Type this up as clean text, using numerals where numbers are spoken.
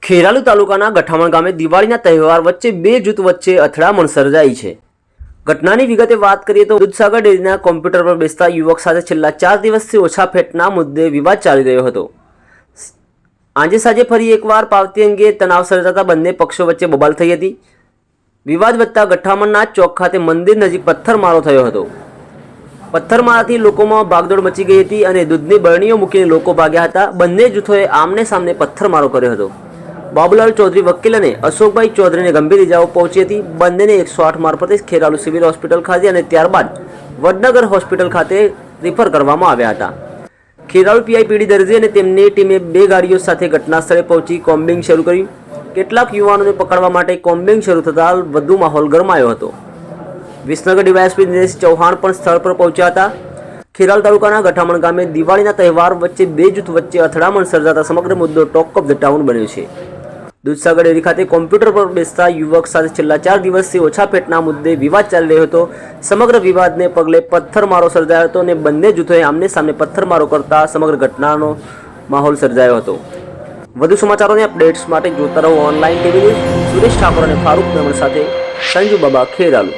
ખેરાલુ તાલુકાના ગઠામણ ગામે દિવાળીના તહેવાર વચ્ચે બે જૂથ વચ્ચે અથડામણ સર્જાઈ છે। ઘટનાની વિગતે વાત કરીએ તો દૂધસાગર ડેરીના કોમ્પ્યુટર પર બેસતા યુવક સાથે છેલ્લા 4 દિવસથી ઓછા ફેટના મુદ્દે વિવાદ ચાલી રહ્યો હતો। આજે સાંજે ફરી એકવાર પાવતી અંગે તણાવ સર્જાતા બંને પક્ષો વચ્ચે બબાલ થઈ હતી। વિવાદ વધતા ગઠામણના ચોક ખાતે મંદિર નજીક પથ્થરમારો થયો હતો। પથ્થરમારાથી લોકોમાં ભાગદોડ મચી ગઈ હતી અને દૂધની બરણીઓ મૂકીને લોકો ભાગ્યા હતા। બંને જૂથોએ આમને સામને પથ્થરમારો કર્યો હતો। બાબુલાલ ચૌધરી વકીલ અને અશોકભાઈ ચૌધરીને ગંભીર ઇજાઓ પહોંચી હતી। બંનેને 108 મારફતે ખેરાલુ સિવિલ હોસ્પિટલ ખાતે અને ત્યારબાદ વડનગર હોસ્પિટલ ખાતે રિફર કરવામાં આવ્યા હતા। ખેરાલુ પીઆઈ પીડી દરજી અને તેમની ટીમે 2 ગાડીઓ સાથે ઘટના સ્થળે પહોંચી કોમ્બિંગ શરૂ કર્યું। કેટલાક યુવાનોને પકડવા માટે કોમ્બિંગ શરૂ થતાં વધુ માહોલ ગરમાયો હતો। વિસનગર ડીવાયએસપી દિનેશ ચૌહાણ પણ સ્થળ પર પહોંચ્યા હતા। ખેરાલુ તાલુકાના ગઠામણ ગામે દિવાળીના તહેવાર વચ્ચે બે જૂથ વચ્ચે અથડામણ સર્જાતા સમગ્ર મુદ્દો ટોક ઓફ ધ ટાઉન બન્યો છે। દૂધસાગર ડેરી ખાતે કોમ્પ્યુટર પર બેસતા યુવક સાથે છેલ્લા 4 દિવસથી ઓછા ફેટના મુદ્દે વિવાદ ચાલી રહ્યો હતો। સમગ્ર વિવાદને પગલે પથ્થરમારો સર્જાયો હતો અને બંને જૂથોએ આમને સામને પથ્થરમારો કરતા સમગ્ર ઘટનાનો માહોલ સર્જાયો હતો। વધુ સમાચારોની અપડેટ્સ માટે જોતા રહો online TV news. Suresh Thakor અને ફારૂક મેમણ સાથે સંજુ બાબા, ખેરાલુ।